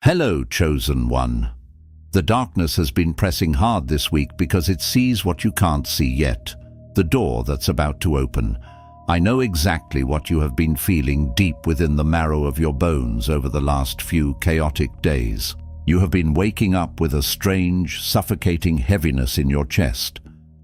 Hello, Chosen One. The darkness has been pressing hard this week because it sees what you can't see yet, the door that's about to open. I know exactly what you have been feeling deep within the marrow of your bones over the last few chaotic days. You have been waking up with a strange, suffocating heaviness in your chest,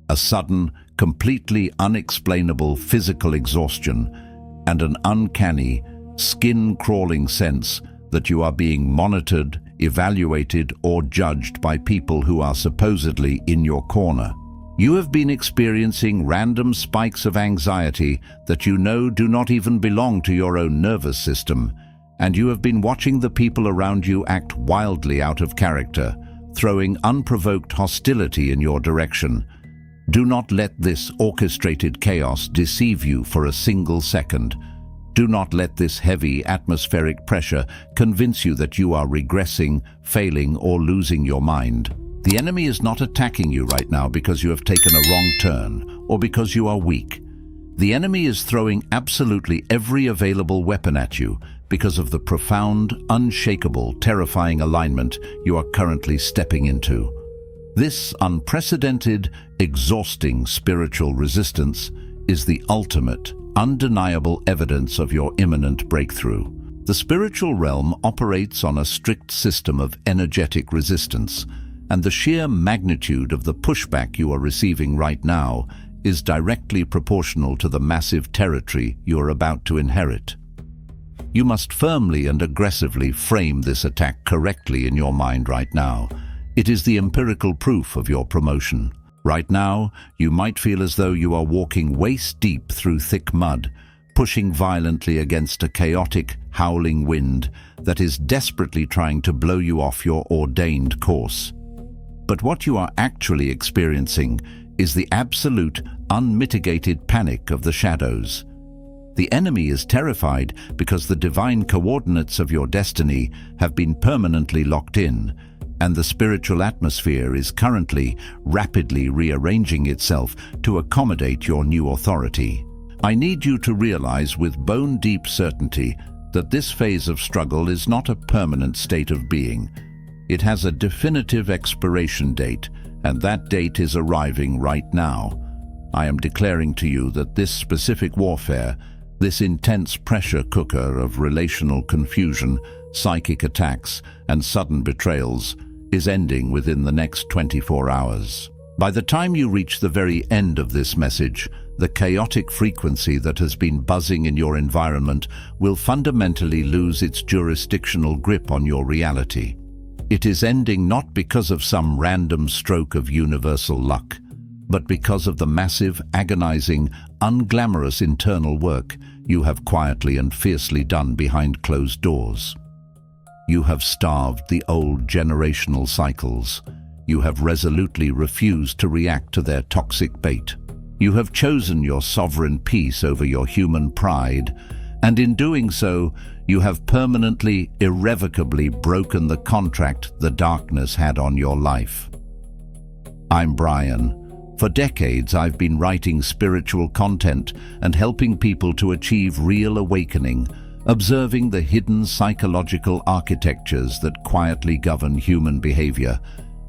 a sudden, completely unexplainable physical exhaustion, and an uncanny, skin-crawling sense that you are being monitored, evaluated, or judged by people who are supposedly in your corner. You have been experiencing random spikes of anxiety that you know do not even belong to your own nervous system, and you have been watching the people around you act wildly out of character, throwing unprovoked hostility in your direction. Do not let this orchestrated chaos deceive you for a single second. Do not let this heavy atmospheric pressure convince you that you are regressing, failing, or losing your mind. The enemy is not attacking you right now because you have taken a wrong turn or because you are weak. The enemy is throwing absolutely every available weapon at you because of the profound, unshakable, terrifying alignment you are currently stepping into. This unprecedented, exhausting spiritual resistance is the ultimate, undeniable evidence of your imminent breakthrough. The spiritual realm operates on a strict system of energetic resistance, and the sheer magnitude of the pushback you are receiving right now is directly proportional to the massive territory you are about to inherit. You must firmly and aggressively frame this attack correctly in your mind right now. It is the empirical proof of your promotion. Right now, you might feel as though you are walking waist-deep through thick mud, pushing violently against a chaotic, howling wind that is desperately trying to blow you off your ordained course. But what you are actually experiencing is the absolute, unmitigated panic of the shadows. The enemy is terrified because the divine coordinates of your destiny have been permanently locked in, and the spiritual atmosphere is currently rapidly rearranging itself to accommodate your new authority. I need you to realize with bone-deep certainty that this phase of struggle is not a permanent state of being. It has a definitive expiration date, and that date is arriving right now. I am declaring to you that this specific warfare, this intense pressure cooker of relational confusion, psychic attacks, and sudden betrayals, is ending within the next 24 hours. By the time you reach the very end of this message, the chaotic frequency that has been buzzing in your environment will fundamentally lose its jurisdictional grip on your reality. It is ending not because of some random stroke of universal luck, but because of the massive, agonizing, unglamorous internal work you have quietly and fiercely done behind closed doors. You have starved the old generational cycles. You have resolutely refused to react to their toxic bait. You have chosen your sovereign peace over your human pride, and in doing so, you have permanently, irrevocably broken the contract the darkness had on your life. I'm Brian. For decades, I've been writing spiritual content and helping people to achieve real awakening, observing the hidden psychological architectures that quietly govern human behavior,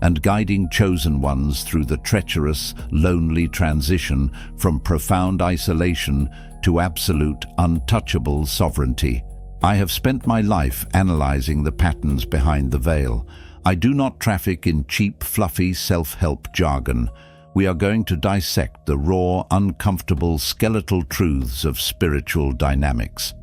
and guiding chosen ones through the treacherous, lonely transition from profound isolation to absolute, untouchable sovereignty. I have spent my life analyzing the patterns behind the veil. I do not traffic in cheap, fluffy self-help jargon. We are going to dissect the raw, uncomfortable, skeletal truths of spiritual dynamics.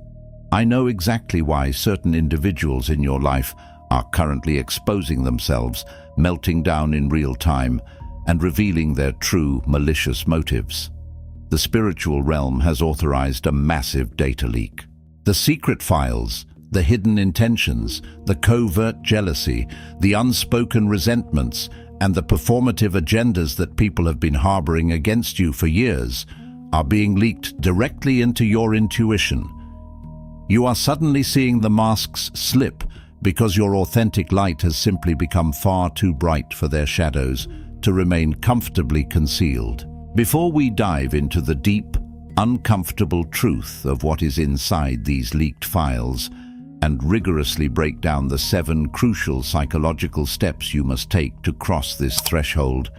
I know exactly why certain individuals in your life are currently exposing themselves, melting down in real time, and revealing their true, malicious motives. The spiritual realm has authorized a massive data leak. The secret files, the hidden intentions, the covert jealousy, the unspoken resentments, and the performative agendas that people have been harboring against you for years are being leaked directly into your intuition. You are suddenly seeing the masks slip because your authentic light has simply become far too bright for their shadows to remain comfortably concealed. Before we dive into the deep, uncomfortable truth of what is inside these leaked files, and rigorously break down the 7 crucial psychological steps you must take to cross this threshold.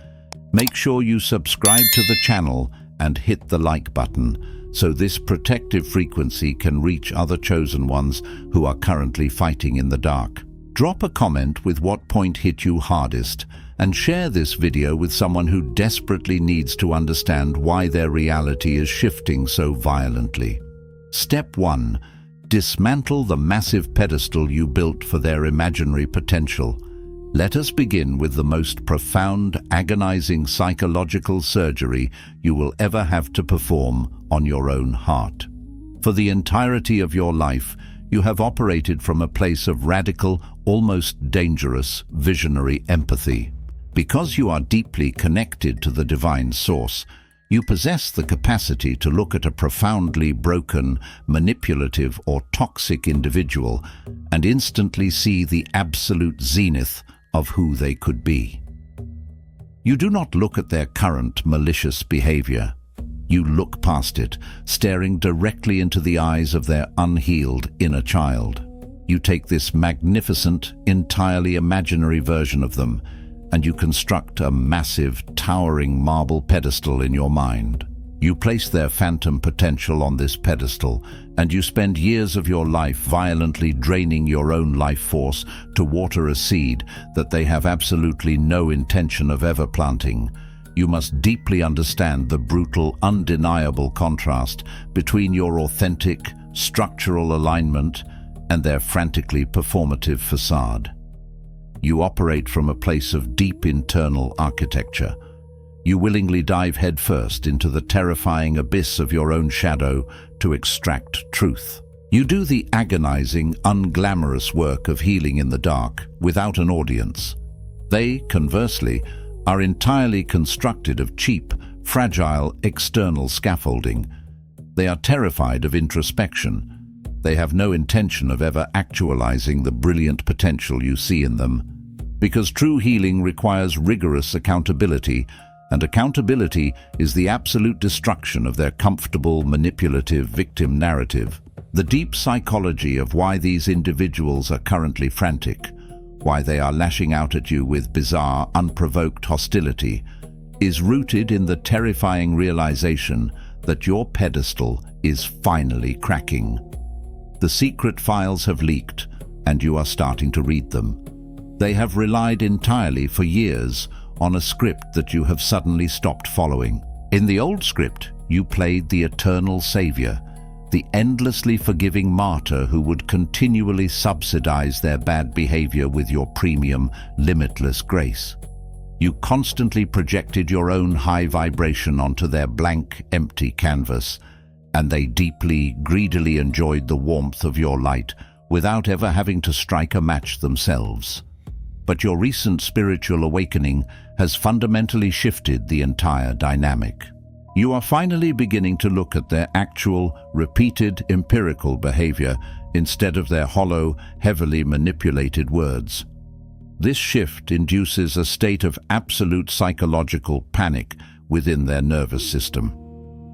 Make sure you subscribe to the channel and hit the like button so this protective frequency can reach other chosen ones who are currently fighting in the dark. Drop a comment with what point hit you hardest and share this video with someone who desperately needs to understand why their reality is shifting so violently. Step 1. Dismantle the massive pedestal you built for their imaginary potential. Let us begin with the most profound, agonizing psychological surgery you will ever have to perform on your own heart. For the entirety of your life, you have operated from a place of radical, almost dangerous, visionary empathy. Because you are deeply connected to the divine source, you possess the capacity to look at a profoundly broken, manipulative, or toxic individual and instantly see the absolute zenith of who they could be. You do not look at their current malicious behavior. You look past it, staring directly into the eyes of their unhealed inner child. You take this magnificent, entirely imaginary version of them, and you construct a massive, towering marble pedestal in your mind. You place their phantom potential on this pedestal, and you spend years of your life violently draining your own life force to water a seed that they have absolutely no intention of ever planting. You must deeply understand the brutal, undeniable contrast between your authentic, structural alignment and their frantically performative facade. You operate from a place of deep internal architecture. You willingly dive headfirst into the terrifying abyss of your own shadow to extract truth. You do the agonizing, unglamorous work of healing in the dark without an audience. They, conversely, are entirely constructed of cheap, fragile, external scaffolding. They are terrified of introspection. They have no intention of ever actualizing the brilliant potential you see in them. Because true healing requires rigorous accountability, and accountability is the absolute destruction of their comfortable, manipulative victim narrative. The deep psychology of why these individuals are currently frantic, why they are lashing out at you with bizarre, unprovoked hostility, is rooted in the terrifying realization that your pedestal is finally cracking. The secret files have leaked, and you are starting to read them. They have relied entirely for years on a script that you have suddenly stopped following. In the old script, you played the eternal savior, the endlessly forgiving martyr who would continually subsidize their bad behavior with your premium, limitless grace. You constantly projected your own high vibration onto their blank, empty canvas, and they deeply, greedily enjoyed the warmth of your light without ever having to strike a match themselves. But your recent spiritual awakening has fundamentally shifted the entire dynamic. You are finally beginning to look at their actual, repeated, empirical behavior instead of their hollow, heavily manipulated words. This shift induces a state of absolute psychological panic within their nervous system.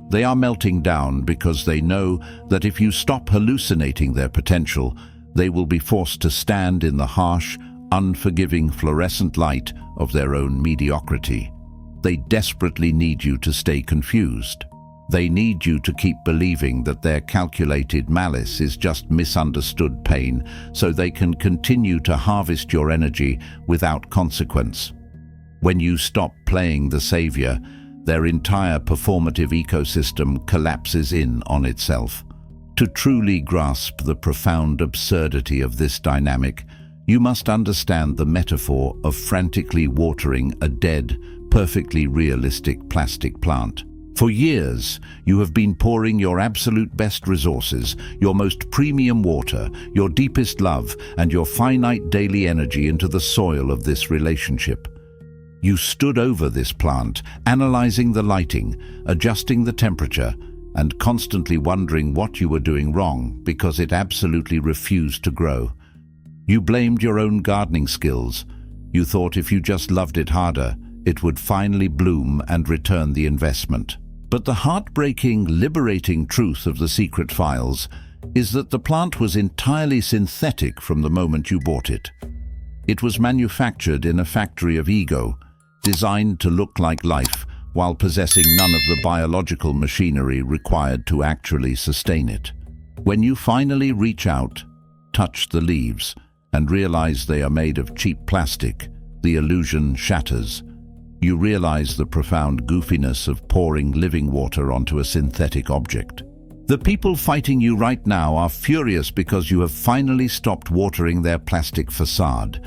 They are melting down because they know that if you stop hallucinating their potential, they will be forced to stand in the harsh, unforgiving fluorescent light of their own mediocrity. They desperately need you to stay confused. They need you to keep believing that their calculated malice is just misunderstood pain, so they can continue to harvest your energy without consequence. When you stop playing the savior, their entire performative ecosystem collapses in on itself. To truly grasp the profound absurdity of this dynamic, you must understand the metaphor of frantically watering a dead, perfectly realistic plastic plant. For years, you have been pouring your absolute best resources, your most premium water, your deepest love, and your finite daily energy into the soil of this relationship. You stood over this plant, analyzing the lighting, adjusting the temperature, and constantly wondering what you were doing wrong because it absolutely refused to grow. You blamed your own gardening skills. You thought if you just loved it harder, it would finally bloom and return the investment. But the heartbreaking, liberating truth of the secret files is that the plant was entirely synthetic from the moment you bought it. It was manufactured in a factory of ego, designed to look like life while possessing none of the biological machinery required to actually sustain it. When you finally reach out, touch the leaves, and realize they are made of cheap plastic, the illusion shatters. You realize the profound goofiness of pouring living water onto a synthetic object. The people fighting you right now are furious because you have finally stopped watering their plastic facade.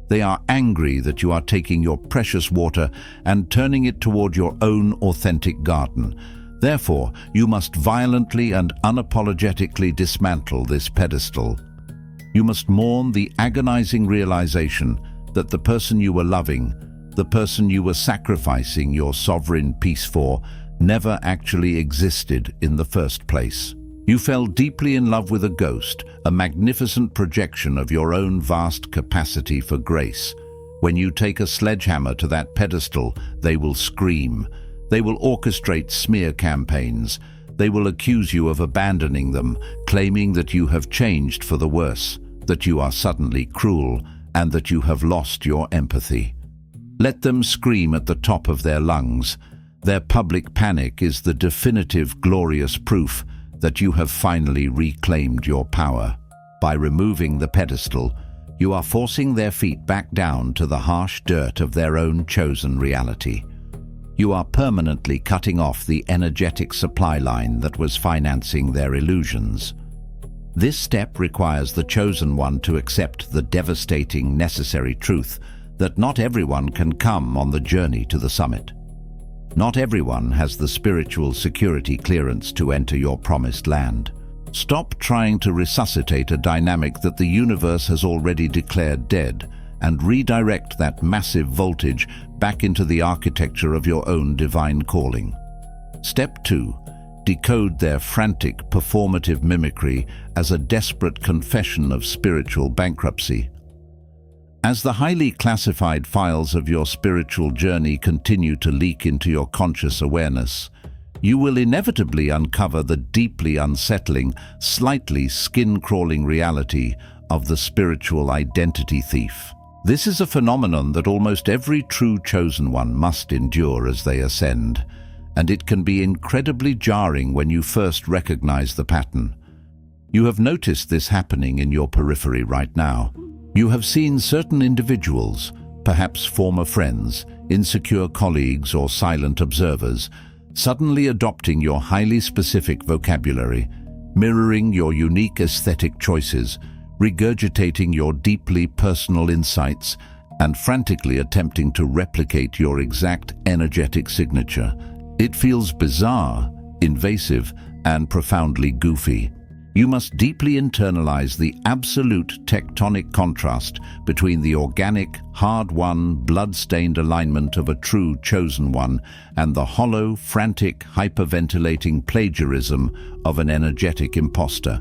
They are angry that you are taking your precious water and turning it toward your own authentic garden. Therefore, you must violently and unapologetically dismantle this pedestal. You must mourn the agonizing realization that the person you were loving, the person you were sacrificing your sovereign peace for, never actually existed in the first place. You fell deeply in love with a ghost, a magnificent projection of your own vast capacity for grace. When you take a sledgehammer to that pedestal, they will scream. They will orchestrate smear campaigns. They will accuse you of abandoning them, claiming that you have changed for the worse, that you are suddenly cruel, and that you have lost your empathy. Let them scream at the top of their lungs. Their public panic is the definitive, glorious proof that you have finally reclaimed your power. By removing the pedestal, you are forcing their feet back down to the harsh dirt of their own chosen reality. You are permanently cutting off the energetic supply line that was financing their illusions. This step requires the chosen one to accept the devastating, necessary truth that not everyone can come on the journey to the summit. Not everyone has the spiritual security clearance to enter your promised land. Stop trying to resuscitate a dynamic that the universe has already declared dead, and redirect that massive voltage back into the architecture of your own divine calling. Step 2. Decode their frantic, performative mimicry as a desperate confession of spiritual bankruptcy. As the highly classified files of your spiritual journey continue to leak into your conscious awareness, you will inevitably uncover the deeply unsettling, slightly skin-crawling reality of the spiritual identity thief. This is a phenomenon that almost every true chosen one must endure as they ascend, and it can be incredibly jarring when you first recognize the pattern. You have noticed this happening in your periphery right now. You have seen certain individuals, perhaps former friends, insecure colleagues or silent observers, suddenly adopting your highly specific vocabulary, mirroring your unique aesthetic choices, regurgitating your deeply personal insights, and frantically attempting to replicate your exact energetic signature. It feels bizarre, invasive, and profoundly goofy. You must deeply internalize the absolute tectonic contrast between the organic, hard-won, blood-stained alignment of a true chosen one and the hollow, frantic, hyperventilating plagiarism of an energetic imposter.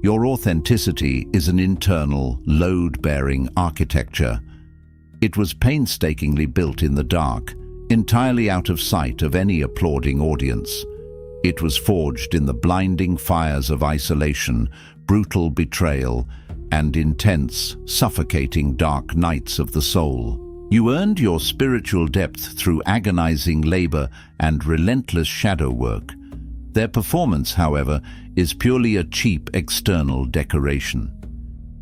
Your authenticity is an internal, load-bearing architecture. It was painstakingly built in the dark, entirely out of sight of any applauding audience. It was forged in the blinding fires of isolation, brutal betrayal, and intense, suffocating dark nights of the soul. You earned your spiritual depth through agonizing labor and relentless shadow work. Their performance, however, is purely a cheap external decoration.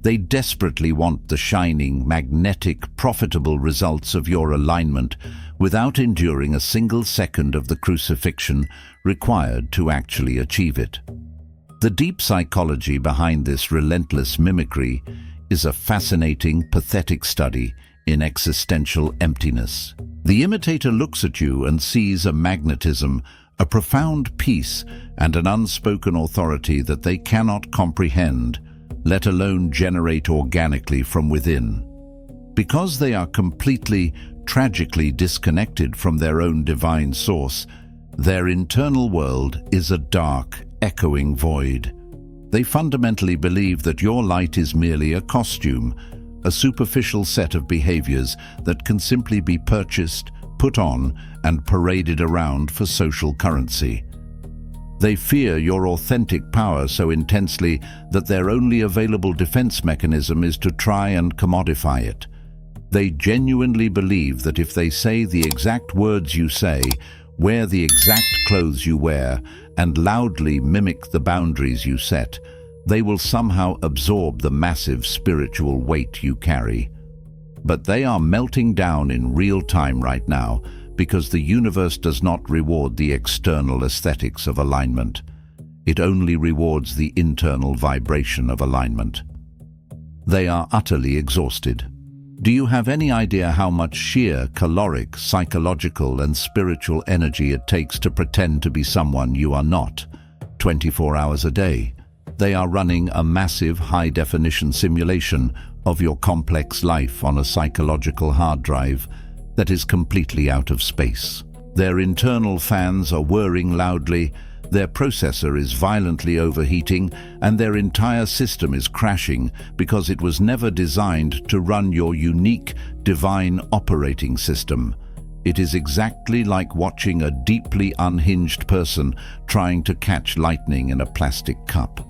They desperately want the shining, magnetic, profitable results of your alignment without enduring a single second of the crucifixion required to actually achieve it. The deep psychology behind this relentless mimicry is a fascinating, pathetic study in existential emptiness. The imitator looks at you and sees a magnetism, a profound peace, and an unspoken authority that they cannot comprehend, let alone generate organically from within. Because they are completely, tragically disconnected from their own divine source, their internal world is a dark, echoing void. They fundamentally believe that your light is merely a costume, a superficial set of behaviors that can simply be purchased, put on, and paraded around for social currency. They fear your authentic power so intensely that their only available defense mechanism is to try and commodify it. They genuinely believe that if they say the exact words you say, wear the exact clothes you wear, and loudly mimic the boundaries you set, they will somehow absorb the massive spiritual weight you carry. But they are melting down in real time right now because the universe does not reward the external aesthetics of alignment. It only rewards the internal vibration of alignment. They are utterly exhausted. Do you have any idea how much sheer, caloric, psychological and spiritual energy it takes to pretend to be someone you are not? 24 hours a day. They are running a massive high-definition simulation of your complex life on a psychological hard drive that is completely out of space. Their internal fans are whirring loudly, their processor is violently overheating, and their entire system is crashing because it was never designed to run your unique, divine operating system. It is exactly like watching a deeply unhinged person trying to catch lightning in a plastic cup.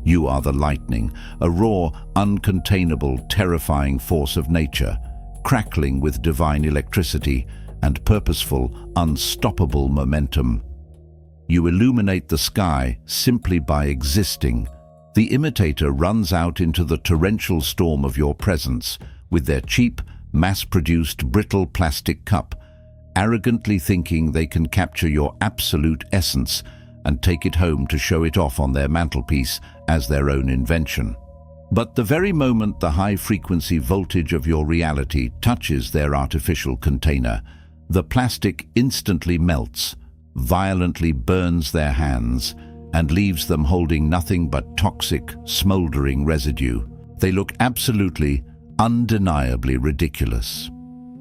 You are the lightning, a raw, uncontainable, terrifying force of nature, crackling with divine electricity and purposeful, unstoppable momentum. You illuminate the sky simply by existing. The imitator runs out into the torrential storm of your presence with their cheap, mass-produced, brittle plastic cup, arrogantly thinking they can capture your absolute essence and take it home to show it off on their mantelpiece as their own invention. But the very moment the high-frequency voltage of your reality touches their artificial container, the plastic instantly melts, violently burns their hands, and leaves them holding nothing but toxic, smoldering residue. They look absolutely, undeniably ridiculous.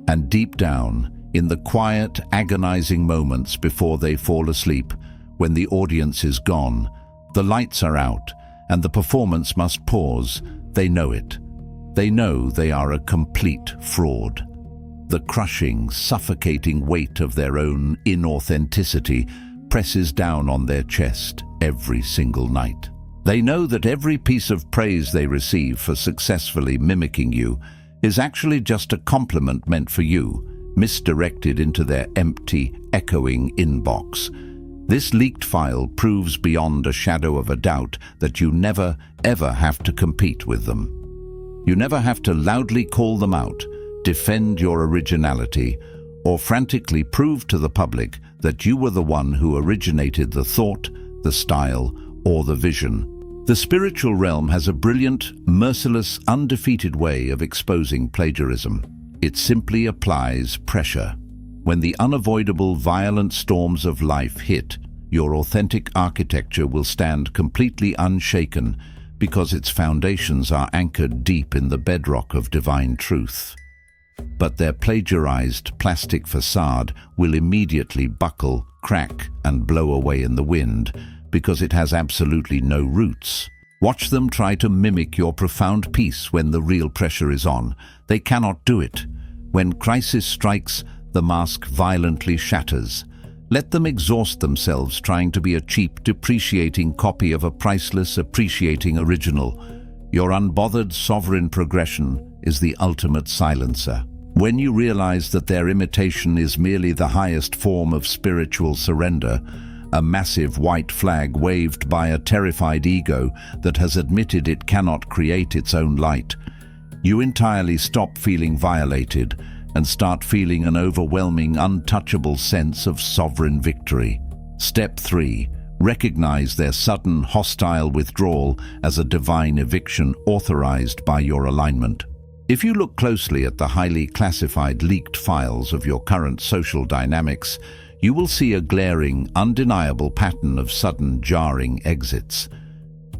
And deep down, in the quiet, agonizing moments before they fall asleep, when the audience is gone, the lights are out, and the performance must pause, they know it. They know they are a complete fraud. The crushing, suffocating weight of their own inauthenticity presses down on their chest every single night. They know that every piece of praise they receive for successfully mimicking you is actually just a compliment meant for you, misdirected into their empty, echoing inbox. This leaked file proves beyond a shadow of a doubt that you never, ever have to compete with them. You never have to loudly call them out, defend your originality, or frantically prove to the public that you were the one who originated the thought, the style, or the vision. The spiritual realm has a brilliant, merciless, undefeated way of exposing plagiarism. It simply applies pressure. When the unavoidable violent storms of life hit, your authentic architecture will stand completely unshaken because its foundations are anchored deep in the bedrock of divine truth. But their plagiarized plastic facade will immediately buckle, crack, and blow away in the wind because it has absolutely no roots. Watch them try to mimic your profound peace when the real pressure is on. They cannot do it. When crisis strikes, the mask violently shatters. Let them exhaust themselves trying to be a cheap, depreciating copy of a priceless, appreciating original. Your unbothered sovereign progression is the ultimate silencer. When you realize that their imitation is merely the highest form of spiritual surrender, a massive white flag waved by a terrified ego that has admitted it cannot create its own light, you entirely stop feeling violated and start feeling an overwhelming, untouchable sense of sovereign victory. Step 3. Recognize their sudden, hostile withdrawal as a divine eviction authorized by your alignment. If you look closely at the highly classified leaked files of your current social dynamics, you will see a glaring, undeniable pattern of sudden, jarring exits.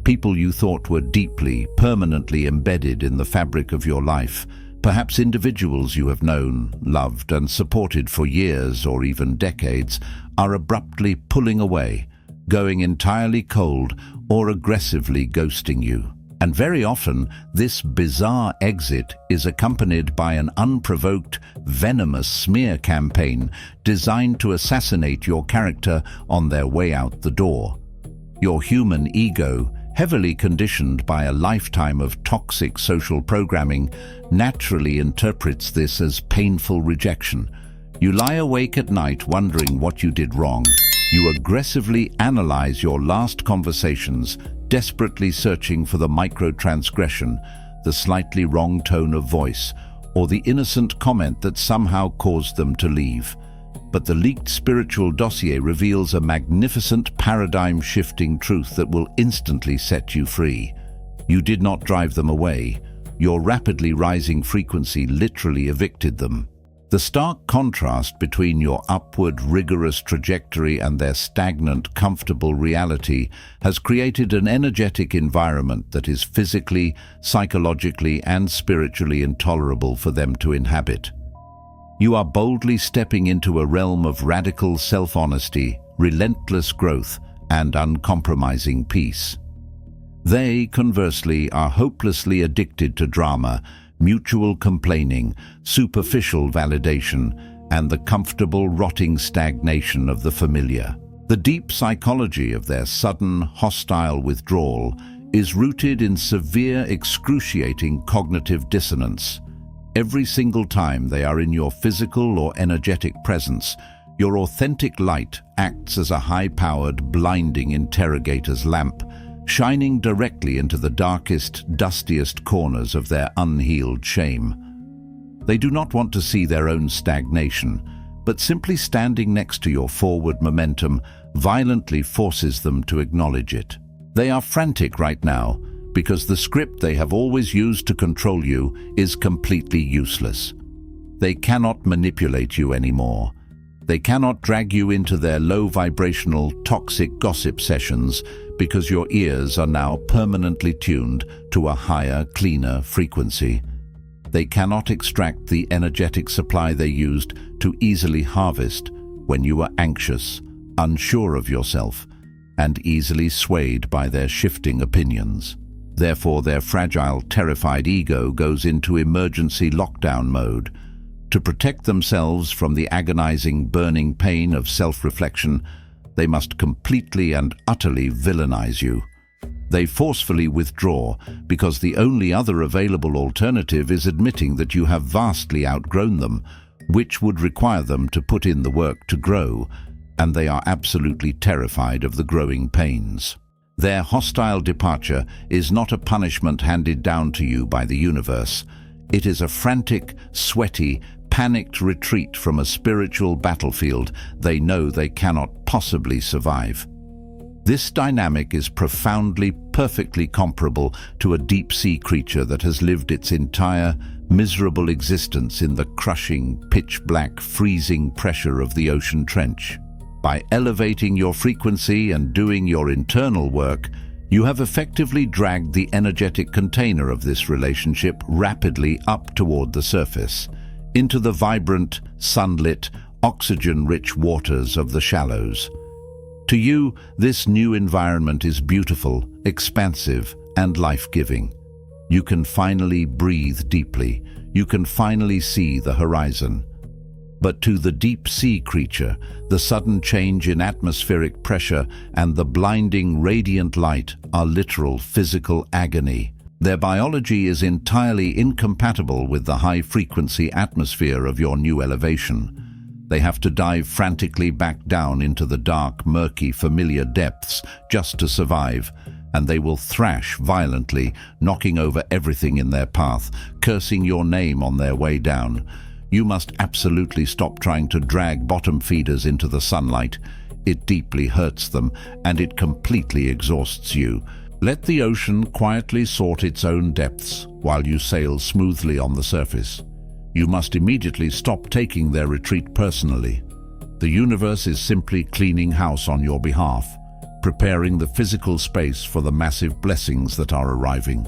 People you thought were deeply, permanently embedded in the fabric of your life, perhaps individuals you have known, loved, and supported for years or even decades, are abruptly pulling away, going entirely cold, or aggressively ghosting you. And very often, this bizarre exit is accompanied by an unprovoked, venomous smear campaign designed to assassinate your character on their way out the door. Your human ego, heavily conditioned by a lifetime of toxic social programming, naturally interprets this as painful rejection. You lie awake at night wondering what you did wrong. You aggressively analyze your last conversations, desperately searching for the micro-transgression, the slightly wrong tone of voice, or the innocent comment that somehow caused them to leave. But the leaked spiritual dossier reveals a magnificent paradigm-shifting truth that will instantly set you free. You did not drive them away. Your rapidly rising frequency literally evicted them. The stark contrast between your upward, rigorous trajectory and their stagnant, comfortable reality has created an energetic environment that is physically, psychologically, and spiritually intolerable for them to inhabit. You are boldly stepping into a realm of radical self-honesty, relentless growth, and uncompromising peace. They, conversely, are hopelessly addicted to drama, mutual complaining, superficial validation, and the comfortable, rotting stagnation of the familiar. The deep psychology of their sudden, hostile withdrawal is rooted in severe, excruciating cognitive dissonance. Every single time they are in your physical or energetic presence, your authentic light acts as a high-powered, blinding interrogator's lamp, shining directly into the darkest, dustiest corners of their unhealed shame. They do not want to see their own stagnation, but simply standing next to your forward momentum violently forces them to acknowledge it. They are frantic right now because the script they have always used to control you is completely useless. They cannot manipulate you anymore. They cannot drag you into their low-vibrational, toxic gossip sessions because your ears are now permanently tuned to a higher, cleaner frequency. They cannot extract the energetic supply they used to easily harvest when you were anxious, unsure of yourself, and easily swayed by their shifting opinions. Therefore, their fragile, terrified ego goes into emergency lockdown mode. To protect themselves from the agonizing, burning pain of self-reflection, they must completely and utterly villainize you. They forcefully withdraw because the only other available alternative is admitting that you have vastly outgrown them, which would require them to put in the work to grow, and they are absolutely terrified of the growing pains. Their hostile departure is not a punishment handed down to you by the universe. It is a frantic, sweaty, panicked retreat from a spiritual battlefield they know they cannot possibly survive. This dynamic is profoundly, perfectly comparable to a deep-sea creature that has lived its entire, miserable existence in the crushing, pitch-black, freezing pressure of the ocean trench. By elevating your frequency and doing your internal work, you have effectively dragged the energetic container of this relationship rapidly up toward the surface, into the vibrant, sunlit, oxygen-rich waters of the shallows. To you, this new environment is beautiful, expansive, and life-giving. You can finally breathe deeply. You can finally see the horizon. But to the deep-sea creature, the sudden change in atmospheric pressure and the blinding, radiant light are literal physical agony. Their biology is entirely incompatible with the high-frequency atmosphere of your new elevation. They have to dive frantically back down into the dark, murky, familiar depths just to survive, and they will thrash violently, knocking over everything in their path, cursing your name on their way down. You must absolutely stop trying to drag bottom feeders into the sunlight. It deeply hurts them, and it completely exhausts you. Let the ocean quietly sort its own depths while you sail smoothly on the surface. You must immediately stop taking their retreat personally. The universe is simply cleaning house on your behalf, preparing the physical space for the massive blessings that are arriving.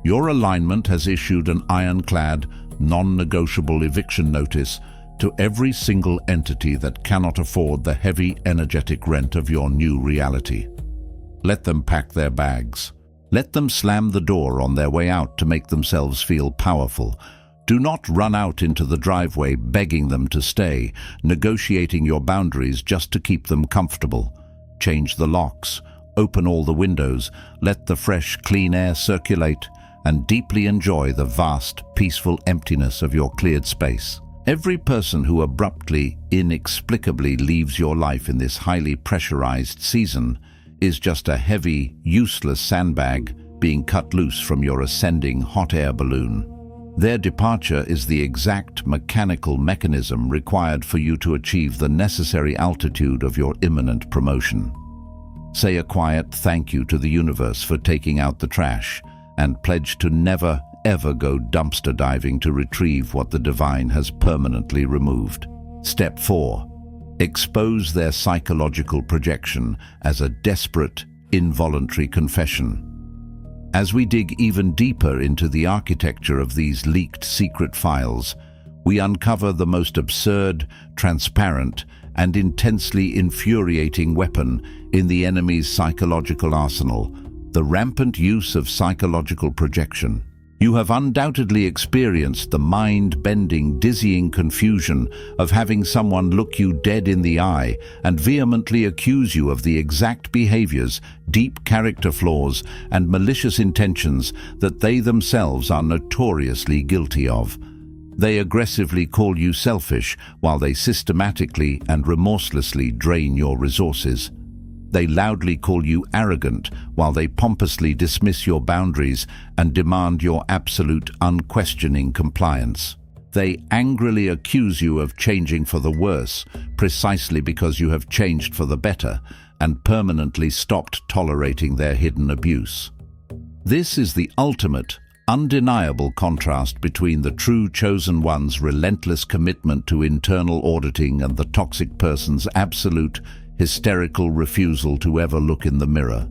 Your alignment has issued an ironclad, non-negotiable eviction notice to every single entity that cannot afford the heavy, energetic rent of your new reality. Let them pack their bags. Let them slam the door on their way out to make themselves feel powerful. Do not run out into the driveway begging them to stay, negotiating your boundaries just to keep them comfortable. Change the locks, open all the windows, let the fresh, clean air circulate, and deeply enjoy the vast, peaceful emptiness of your cleared space. Every person who abruptly, inexplicably leaves your life in this highly pressurized season is just a heavy, useless sandbag being cut loose from your ascending hot air balloon. Their departure is the exact mechanical mechanism required for you to achieve the necessary altitude of your imminent promotion. Say a quiet thank you to the universe for taking out the trash, and pledge to never, ever go dumpster diving to retrieve what the divine has permanently removed. Step 4. Expose their psychological projection as a desperate, involuntary confession. As we dig even deeper into the architecture of these leaked secret files, we uncover the most absurd, transparent, and intensely infuriating weapon in the enemy's psychological arsenal: the rampant use of psychological projection. You have undoubtedly experienced the mind-bending, dizzying confusion of having someone look you dead in the eye and vehemently accuse you of the exact behaviors, deep character flaws, and malicious intentions that they themselves are notoriously guilty of. They aggressively call you selfish while they systematically and remorselessly drain your resources. They loudly call you arrogant while they pompously dismiss your boundaries and demand your absolute, unquestioning compliance. They angrily accuse you of changing for the worse, precisely because you have changed for the better and permanently stopped tolerating their hidden abuse. This is the ultimate, undeniable contrast between the true chosen one's relentless commitment to internal auditing and the toxic person's absolute, hysterical refusal to ever look in the mirror.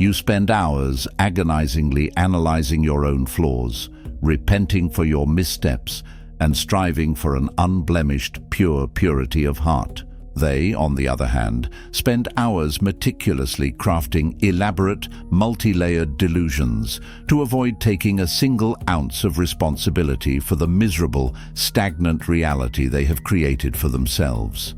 You spend hours agonizingly analyzing your own flaws, repenting for your missteps, and striving for an unblemished, pure purity of heart. They, on the other hand, spend hours meticulously crafting elaborate, multi-layered delusions to avoid taking a single ounce of responsibility for the miserable, stagnant reality they have created for themselves.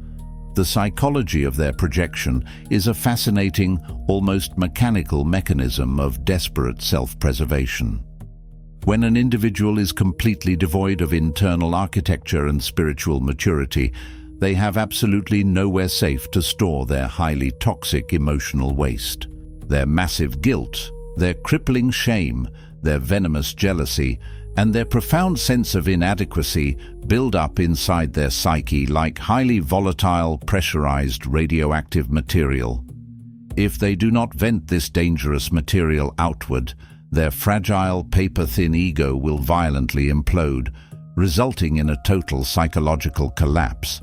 The psychology of their projection is a fascinating, almost mechanical mechanism of desperate self-preservation. When an individual is completely devoid of internal architecture and spiritual maturity, they have absolutely nowhere safe to store their highly toxic emotional waste. Their massive guilt, their crippling shame, their venomous jealousy, and their profound sense of inadequacy build up inside their psyche like highly volatile, pressurized radioactive material. If they do not vent this dangerous material outward, their fragile, paper-thin ego will violently implode, resulting in a total psychological collapse.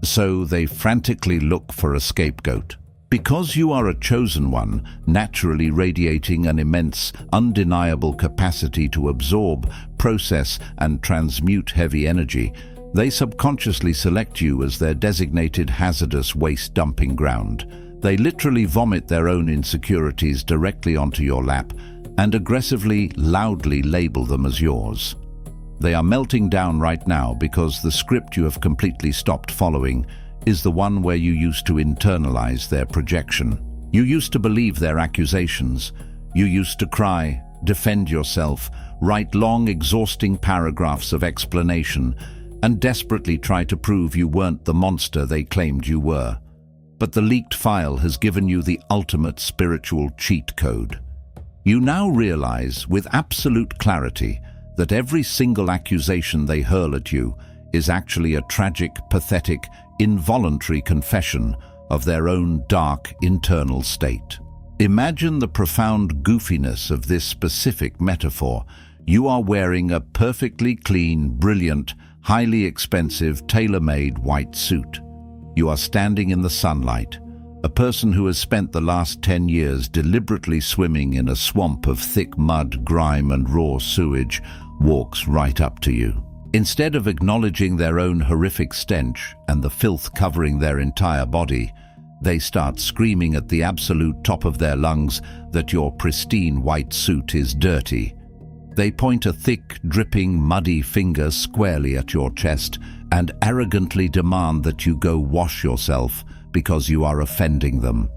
So they frantically look for a scapegoat. Because you are a chosen one, naturally radiating an immense, undeniable capacity to absorb, process, and transmute heavy energy, they subconsciously select you as their designated hazardous waste dumping ground. They literally vomit their own insecurities directly onto your lap and aggressively, loudly label them as yours. They are melting down right now because the script you have completely stopped following is the one where you used to internalize their projection. You used to believe their accusations. You used to cry, defend yourself, write long, exhausting paragraphs of explanation, and desperately try to prove you weren't the monster they claimed you were. But the leaked file has given you the ultimate spiritual cheat code. You now realize with absolute clarity that every single accusation they hurl at you is actually a tragic, pathetic, involuntary confession of their own dark internal state. Imagine the profound goofiness of this specific metaphor. You are wearing a perfectly clean, brilliant, highly expensive, tailor-made white suit. You are standing in the sunlight. A person who has spent the last 10 years deliberately swimming in a swamp of thick mud, grime, and raw sewage walks right up to you. Instead of acknowledging their own horrific stench and the filth covering their entire body, They start screaming at the absolute top of their lungs that your pristine white suit is dirty. They point a thick, dripping, muddy finger squarely at your chest and arrogantly demand that you go wash yourself because you are offending them.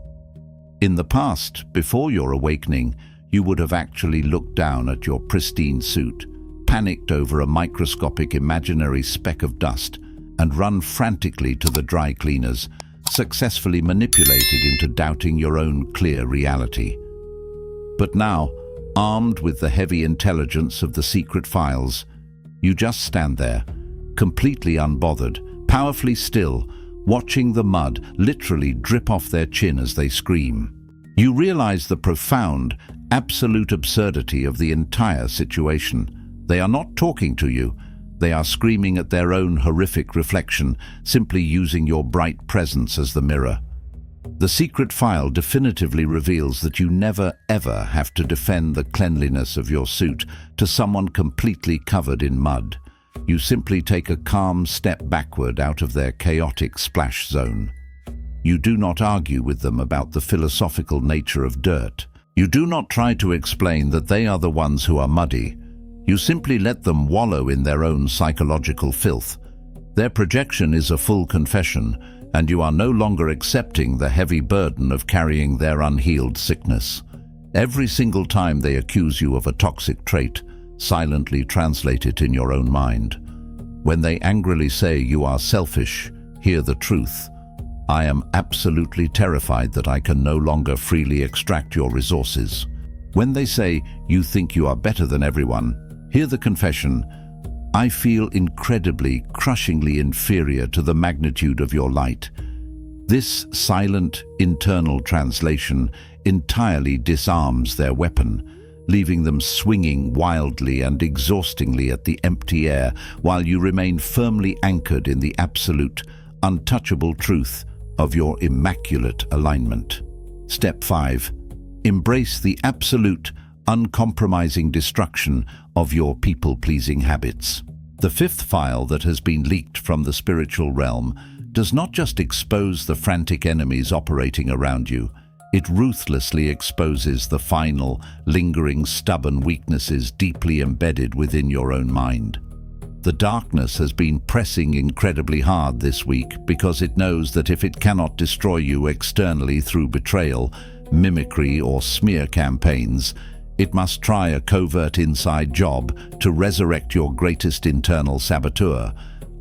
In the past, before your awakening, you would have actually looked down at your pristine suit, panicked over a microscopic imaginary speck of dust, and run frantically to the dry cleaners, successfully manipulated into doubting your own clear reality. But now, armed with the heavy intelligence of the secret files, you just stand there, completely unbothered, powerfully still, watching the mud literally drip off their chin as they scream. You realize the profound, absolute absurdity of the entire situation. They are not talking to you. They are screaming at their own horrific reflection, simply using your bright presence as the mirror. The secret file definitively reveals that you never ever have to defend the cleanliness of your suit to someone completely covered in mud. You simply take a calm step backward out of their chaotic splash zone. You do not argue with them about the philosophical nature of dirt. You do not try to explain that they are the ones who are muddy. You simply let them wallow in their own psychological filth. Their projection is a full confession, and you are no longer accepting the heavy burden of carrying their unhealed sickness. Every single time they accuse you of a toxic trait, silently translate it in your own mind. When they angrily say you are selfish, hear the truth. I am absolutely terrified that I can no longer freely extract your resources. When they say you think you are better than everyone, hear the confession. I feel incredibly, crushingly inferior to the magnitude of your light. This silent, internal translation entirely disarms their weapon, leaving them swinging wildly and exhaustingly at the empty air while you remain firmly anchored in the absolute, untouchable truth of your immaculate alignment. Step 5. Embrace the absolute, uncompromising destruction of your people-pleasing habits. The fifth file that has been leaked from the spiritual realm does not just expose the frantic enemies operating around you, it ruthlessly exposes the final, lingering, stubborn weaknesses deeply embedded within your own mind. The darkness has been pressing incredibly hard this week because it knows that if it cannot destroy you externally through betrayal, mimicry, or smear campaigns, it must try a covert inside job to resurrect your greatest internal saboteur,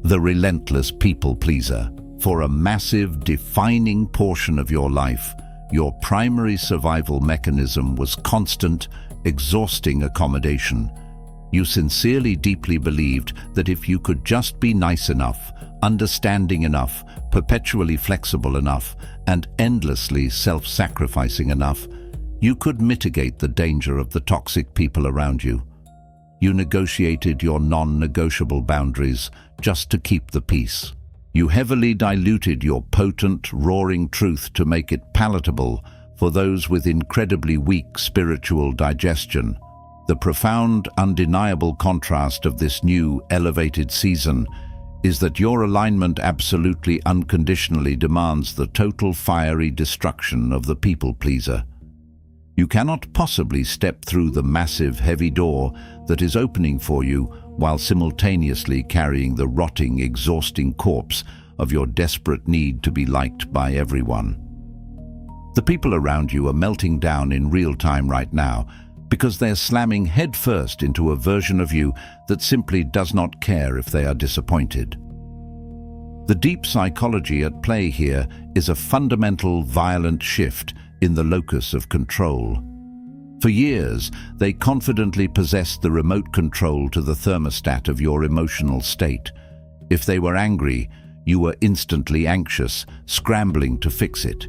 the relentless people-pleaser. For a massive, defining portion of your life, your primary survival mechanism was constant, exhausting accommodation. You sincerely, deeply believed that if you could just be nice enough, understanding enough, perpetually flexible enough, and endlessly self-sacrificing enough, you could mitigate the danger of the toxic people around you. You negotiated your non-negotiable boundaries just to keep the peace. You heavily diluted your potent, roaring truth to make it palatable for those with incredibly weak spiritual digestion. The profound, undeniable contrast of this new, elevated season is that your alignment absolutely unconditionally demands the total fiery destruction of the people-pleaser. You cannot possibly step through the massive, heavy door that is opening for you while simultaneously carrying the rotting, exhausting corpse of your desperate need to be liked by everyone. The people around you are melting down in real time right now because they're slamming headfirst into a version of you that simply does not care if they are disappointed. The deep psychology at play here is a fundamental, violent shift in the locus of control. For years, they confidently possessed the remote control to the thermostat of your emotional state. If they were angry, you were instantly anxious, scrambling to fix it.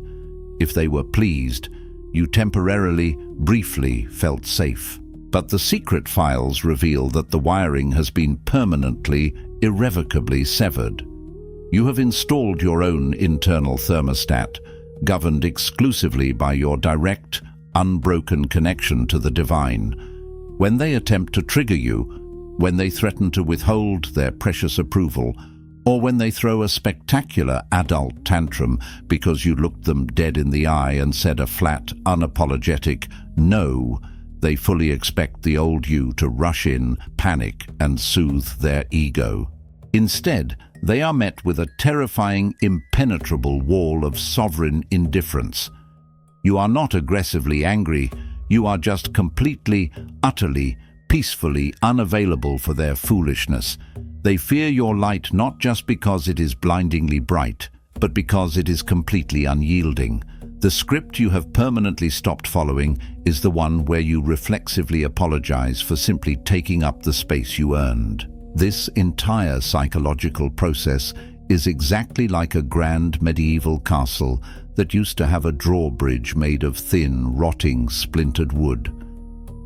If they were pleased, you temporarily, briefly felt safe. But the secret files reveal that the wiring has been permanently, irrevocably severed. You have installed your own internal thermostat, governed exclusively by your direct, unbroken connection to the divine. When they attempt to trigger you, when they threaten to withhold their precious approval, or when they throw a spectacular adult tantrum because you looked them dead in the eye and said a flat, unapologetic no. They fully expect the old you to rush in, panic, and soothe their ego. Instead, they are met with a terrifying, impenetrable wall of sovereign indifference. You are not aggressively angry, you are just completely, utterly, peacefully unavailable for their foolishness. They fear your light not just because it is blindingly bright, but because it is completely unyielding. The script you have permanently stopped following is the one where you reflexively apologize for simply taking up the space you earned. This entire psychological process is exactly like a grand medieval castle that used to have a drawbridge made of thin, rotting, splintered wood.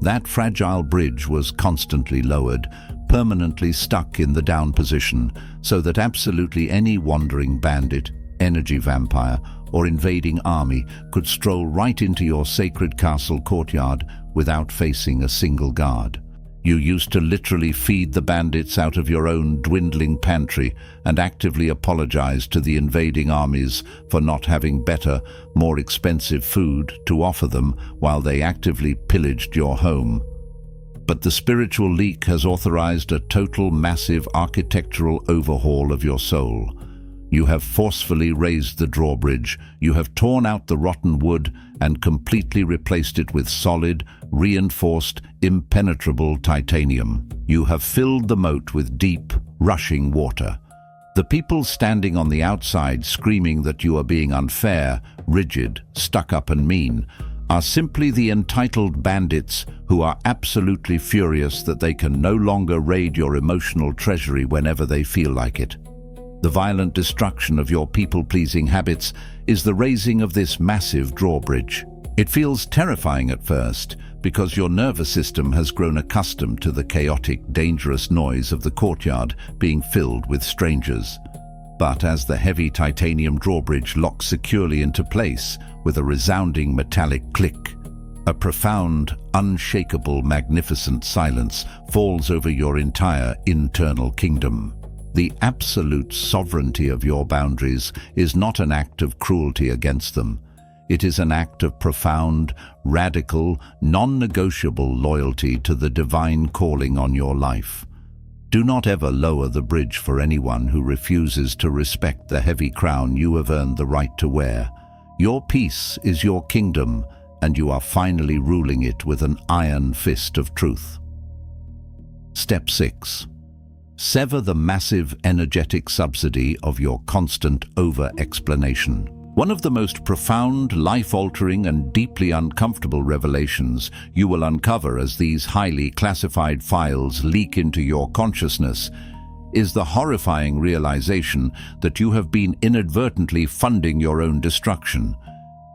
That fragile bridge was constantly lowered, permanently stuck in the down position, so that absolutely any wandering bandit, energy vampire, or invading army could stroll right into your sacred castle courtyard without facing a single guard. You used to literally feed the bandits out of your own dwindling pantry and actively apologize to the invading armies for not having better, more expensive food to offer them while they actively pillaged your home. But the spiritual leak has authorized a total, massive architectural overhaul of your soul. You have forcefully raised the drawbridge, you have torn out the rotten wood and completely replaced it with solid, reinforced, impenetrable titanium. You have filled the moat with deep, rushing water. The people standing on the outside screaming that you are being unfair, rigid, stuck up and mean, are simply the entitled bandits who are absolutely furious that they can no longer raid your emotional treasury whenever they feel like it. The violent destruction of your people-pleasing habits is the raising of this massive drawbridge. It feels terrifying at first because your nervous system has grown accustomed to the chaotic, dangerous noise of the courtyard being filled with strangers. But as the heavy titanium drawbridge locks securely into place with a resounding metallic click, a profound, unshakable, magnificent silence falls over your entire internal kingdom. The absolute sovereignty of your boundaries is not an act of cruelty against them. It is an act of profound, radical, non-negotiable loyalty to the divine calling on your life. Do not ever lower the bridge for anyone who refuses to respect the heavy crown you have earned the right to wear. Your peace is your kingdom, and you are finally ruling it with an iron fist of truth. Step 6. Sever the massive energetic subsidy of your constant over-explanation. One of the most profound, life-altering and deeply uncomfortable revelations you will uncover as these highly classified files leak into your consciousness is the horrifying realization that you have been inadvertently funding your own destruction.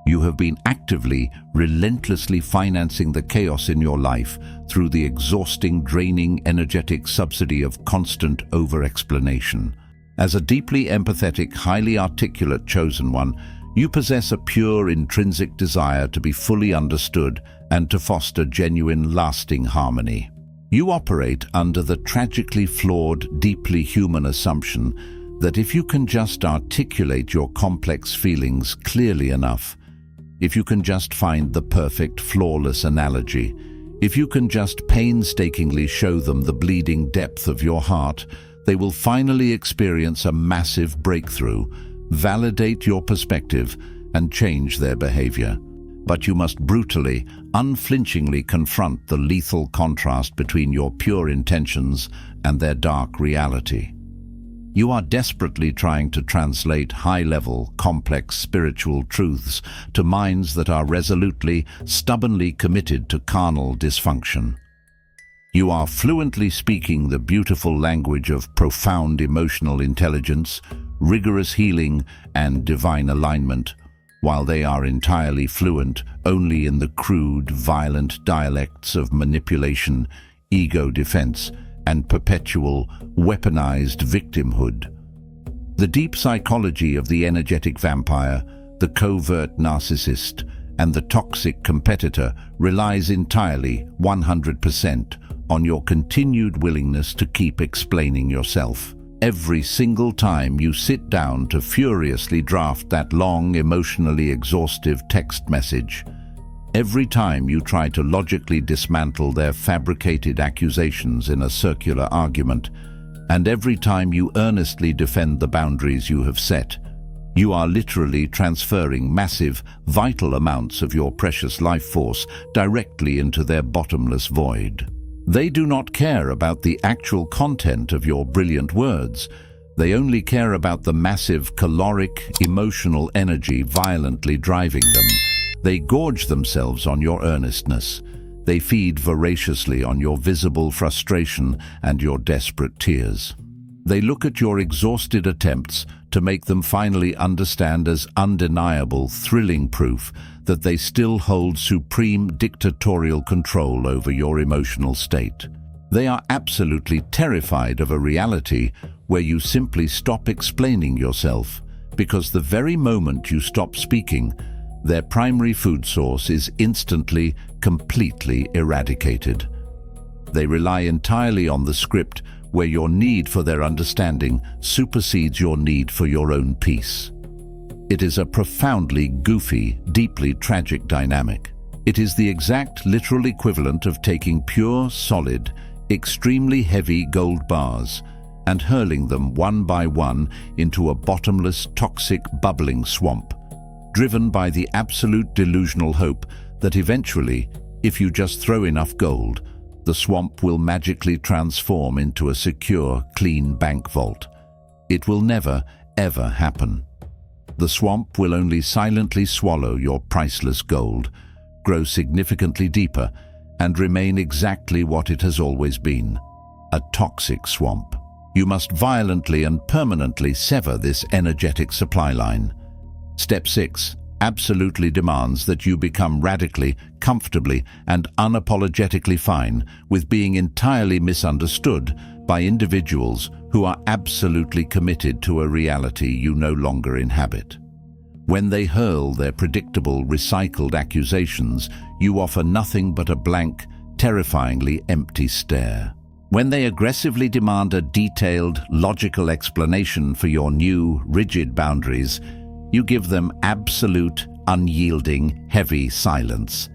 You have been actively, relentlessly financing the chaos in your life through the exhausting, draining, energetic subsidy of constant over-explanation. As a deeply empathetic, highly articulate chosen one, you possess a pure, intrinsic desire to be fully understood and to foster genuine, lasting harmony. You operate under the tragically flawed, deeply human assumption that if you can just articulate your complex feelings clearly enough, if you can just find the perfect, flawless analogy, if you can just painstakingly show them the bleeding depth of your heart, they will finally experience a massive breakthrough, validate your perspective, and change their behavior. But you must brutally, unflinchingly confront the lethal contrast between your pure intentions and their dark reality. You are desperately trying to translate high-level, complex spiritual truths to minds that are resolutely, stubbornly committed to carnal dysfunction. You are fluently speaking the beautiful language of profound emotional intelligence, rigorous healing, and divine alignment, while they are entirely fluent only in the crude, violent dialects of manipulation, ego defense, and perpetual, weaponized victimhood. The deep psychology of the energetic vampire, the covert narcissist, and the toxic competitor relies entirely, 100%, on your continued willingness to keep explaining yourself. Every single time you sit down to furiously draft that long, emotionally exhaustive text message, every time you try to logically dismantle their fabricated accusations in a circular argument, and every time you earnestly defend the boundaries you have set, you are literally transferring massive, vital amounts of your precious life force directly into their bottomless void. They do not care about the actual content of your brilliant words. They only care about the massive, caloric, emotional energy violently driving them. They gorge themselves on your earnestness. They feed voraciously on your visible frustration and your desperate tears. They look at your exhausted attempts to make them finally understand as undeniable, thrilling proof that they still hold supreme dictatorial control over your emotional state. They are absolutely terrified of a reality where you simply stop explaining yourself, because the very moment you stop speaking, their primary food source is instantly, completely eradicated. They rely entirely on the script where your need for their understanding supersedes your need for your own peace. It is a profoundly goofy, deeply tragic dynamic. It is the exact literal equivalent of taking pure, solid, extremely heavy gold bars and hurling them one by one into a bottomless, toxic, bubbling swamp, driven by the absolute delusional hope that eventually, if you just throw enough gold, the swamp will magically transform into a secure, clean bank vault. It will never, ever happen. The swamp will only silently swallow your priceless gold, grow significantly deeper, and remain exactly what it has always been, a toxic swamp. You must violently and permanently sever this energetic supply line. Step 6 absolutely demands that you become radically, comfortably, and unapologetically fine with being entirely misunderstood by individuals who are absolutely committed to a reality you no longer inhabit. When they hurl their predictable, recycled accusations, you offer nothing but a blank, terrifyingly empty stare. When they aggressively demand a detailed, logical explanation for your new, rigid boundaries, you give them absolute, unyielding, heavy silence.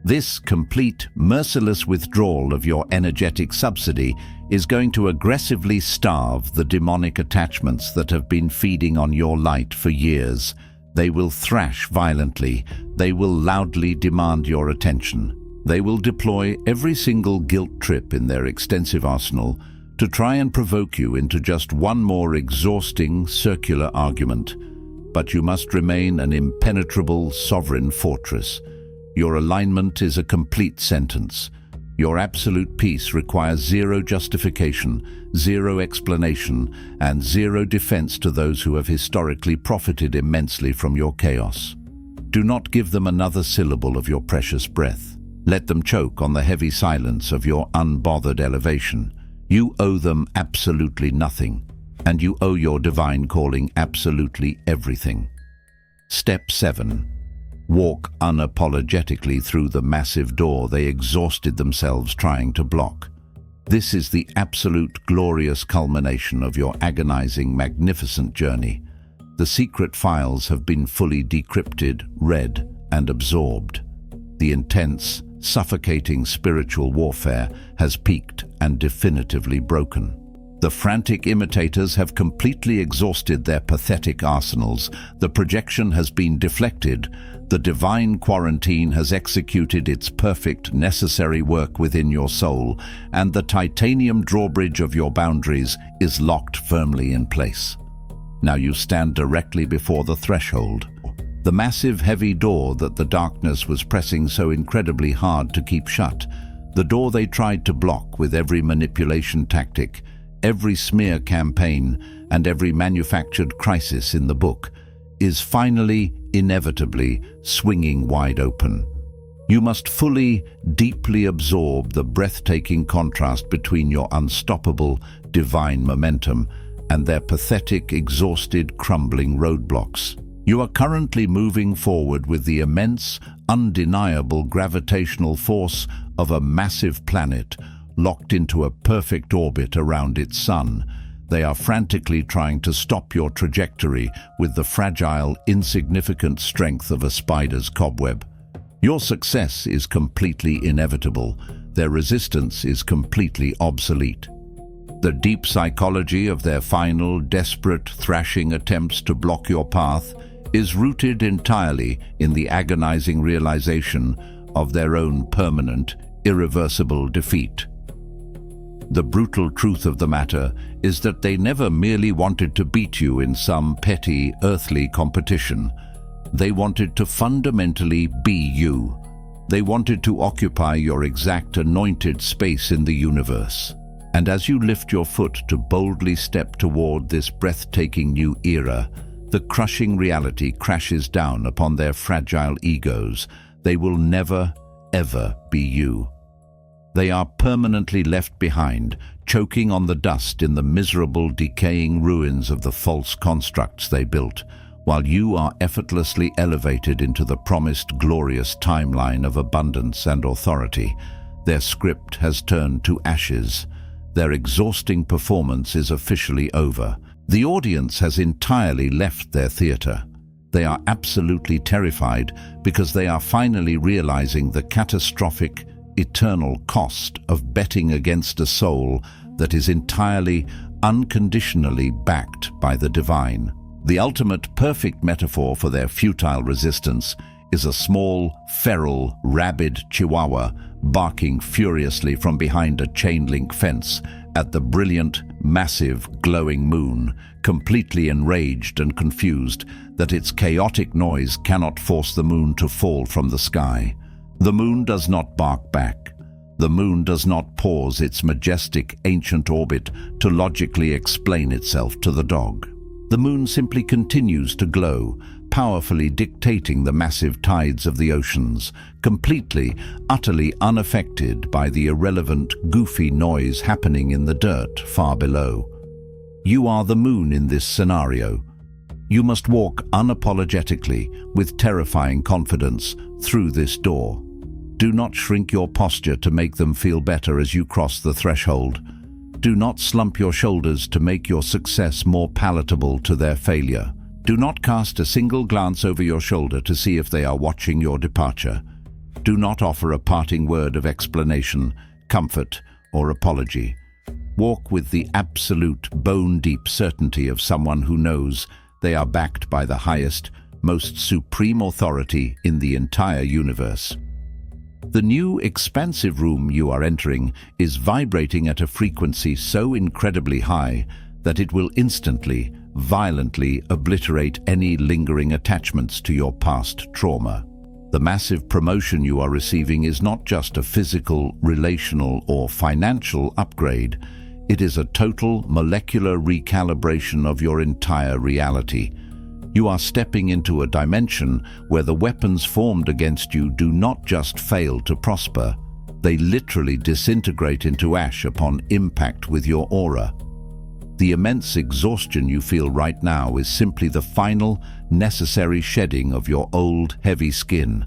This complete, merciless withdrawal of your energetic subsidy is going to aggressively starve the demonic attachments that have been feeding on your light for years. They will thrash violently. They will loudly demand your attention. They will deploy every single guilt trip in their extensive arsenal to try and provoke you into just one more exhausting, circular argument. But you must remain an impenetrable, sovereign fortress. Your alignment is a complete sentence. Your absolute peace requires zero justification, zero explanation, and zero defense to those who have historically profited immensely from your chaos. Do not give them another syllable of your precious breath. Let them choke on the heavy silence of your unbothered elevation. You owe them absolutely nothing, and you owe your divine calling absolutely everything. Step 7. Walk unapologetically through the massive door they exhausted themselves trying to block. This is the absolute glorious culmination of your agonizing, magnificent journey. The secret files have been fully decrypted, read, and absorbed. The intense, suffocating spiritual warfare has peaked and definitively broken. The frantic imitators have completely exhausted their pathetic arsenals. The projection has been deflected. The divine quarantine has executed its perfect, necessary work within your soul, and the titanium drawbridge of your boundaries is locked firmly in place. Now you stand directly before the threshold. The massive, heavy door that the darkness was pressing so incredibly hard to keep shut, the door they tried to block with every manipulation tactic, every smear campaign, and every manufactured crisis in the book, is finally, inevitably, swinging wide open. You must fully, deeply absorb the breathtaking contrast between your unstoppable, divine momentum and their pathetic, exhausted, crumbling roadblocks. You are currently moving forward with the immense, undeniable gravitational force of a massive planet locked into a perfect orbit around its sun. They are frantically trying to stop your trajectory with the fragile, insignificant strength of a spider's cobweb. Your success is completely inevitable. Their resistance is completely obsolete. The deep psychology of their final, desperate, thrashing attempts to block your path is rooted entirely in the agonizing realization of their own permanent, irreversible defeat. The brutal truth of the matter is that they never merely wanted to beat you in some petty, earthly competition. They wanted to fundamentally be you. They wanted to occupy your exact anointed space in the universe. And as you lift your foot to boldly step toward this breathtaking new era, the crushing reality crashes down upon their fragile egos. They will never, ever be you. They are permanently left behind, choking on the dust in the miserable, decaying ruins of the false constructs they built, while you are effortlessly elevated into the promised glorious timeline of abundance and authority. Their script has turned to ashes. Their exhausting performance is officially over. The audience has entirely left their theater. They are absolutely terrified because they are finally realizing the catastrophic, eternal cost of betting against a soul that is entirely, unconditionally backed by the divine. The ultimate perfect metaphor for their futile resistance is a small, feral, rabid chihuahua barking furiously from behind a chain-link fence at the brilliant, massive, glowing moon, completely enraged and confused that its chaotic noise cannot force the moon to fall from the sky. The moon does not bark back. The moon does not pause its majestic, ancient orbit to logically explain itself to the dog. The moon simply continues to glow, powerfully dictating the massive tides of the oceans, completely, utterly unaffected by the irrelevant, goofy noise happening in the dirt far below. You are the moon in this scenario. You must walk unapologetically, with terrifying confidence, through this door. Do not shrink your posture to make them feel better as you cross the threshold. Do not slump your shoulders to make your success more palatable to their failure. Do not cast a single glance over your shoulder to see if they are watching your departure. Do not offer a parting word of explanation, comfort, or apology. Walk with the absolute, bone-deep certainty of someone who knows they are backed by the highest, most supreme authority in the entire universe. The new, expansive room you are entering is vibrating at a frequency so incredibly high that it will instantly, violently obliterate any lingering attachments to your past trauma. The massive promotion you are receiving is not just a physical, relational, or financial upgrade. It is a total molecular recalibration of your entire reality. You are stepping into a dimension where the weapons formed against you do not just fail to prosper, they literally disintegrate into ash upon impact with your aura. The immense exhaustion you feel right now is simply the final, necessary shedding of your old, heavy skin.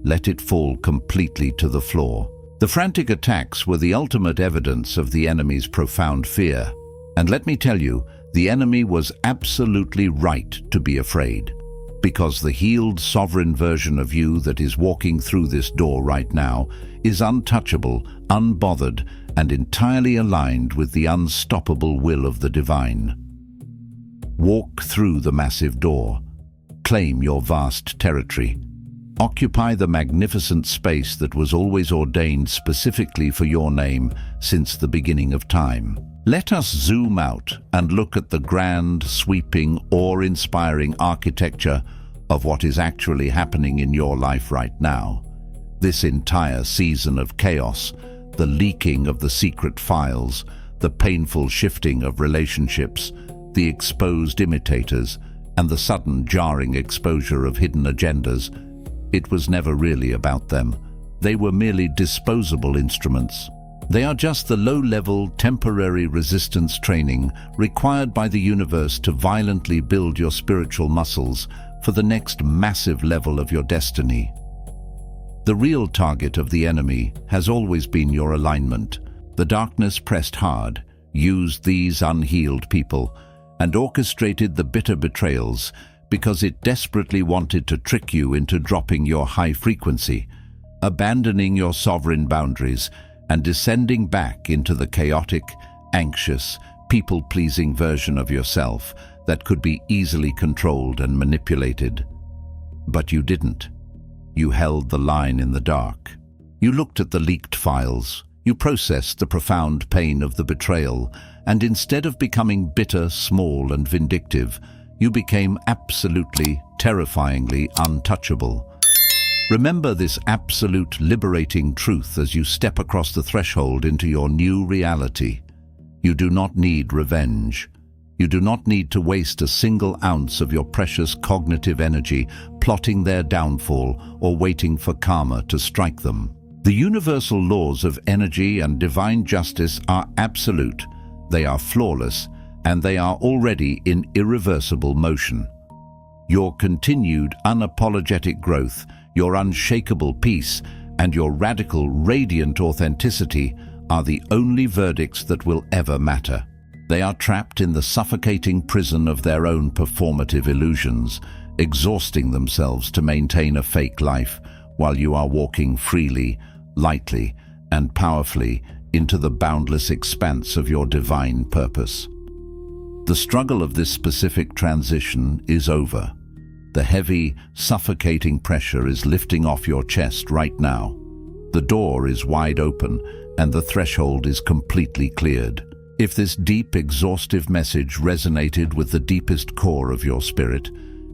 Let it fall completely to the floor. The frantic attacks were the ultimate evidence of the enemy's profound fear. And let me tell you, the enemy was absolutely right to be afraid, because the healed, sovereign version of you that is walking through this door right now is untouchable, unbothered, and entirely aligned with the unstoppable will of the divine. Walk through the massive door. Claim your vast territory. Occupy the magnificent space that was always ordained specifically for your name since the beginning of time. Let us zoom out and look at the grand, sweeping, awe-inspiring architecture of what is actually happening in your life right now. This entire season of chaos, the leaking of the secret files, the painful shifting of relationships, the exposed imitators, and the sudden jarring exposure of hidden agendas, it was never really about them. They were merely disposable instruments. They are just the low-level, temporary resistance training required by the universe to violently build your spiritual muscles for the next massive level of your destiny. The real target of the enemy has always been your alignment. The darkness pressed hard, used these unhealed people and orchestrated the bitter betrayals because it desperately wanted to trick you into dropping your high frequency, abandoning your sovereign boundaries, and descending back into the chaotic, anxious, people-pleasing version of yourself that could be easily controlled and manipulated. But you didn't. You held the line in the dark. You looked at the leaked files. You processed the profound pain of the betrayal, and instead of becoming bitter, small, and vindictive, you became absolutely, terrifyingly untouchable. Remember this absolute liberating truth as you step across the threshold into your new reality. You do not need revenge. You do not need to waste a single ounce of your precious cognitive energy plotting their downfall or waiting for karma to strike them. The universal laws of energy and divine justice are absolute, they are flawless, and they are already in irreversible motion. Your continued, unapologetic growth, your unshakable peace, and your radical, radiant authenticity are the only verdicts that will ever matter. They are trapped in the suffocating prison of their own performative illusions, exhausting themselves to maintain a fake life, while you are walking freely, lightly, and powerfully into the boundless expanse of your divine purpose. The struggle of this specific transition is over. The heavy, suffocating pressure is lifting off your chest right now. The door is wide open, and the threshold is completely cleared. If this deep, exhaustive message resonated with the deepest core of your spirit,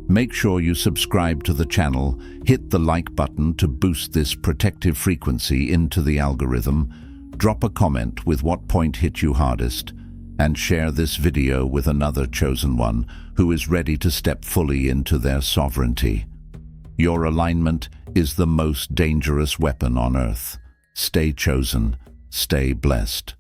make sure you subscribe to the channel, hit the like button to boost this protective frequency into the algorithm, drop a comment with what point hit you hardest, and share this video with another chosen one who is ready to step fully into their sovereignty. Your alignment is the most dangerous weapon on earth. Stay chosen, stay blessed.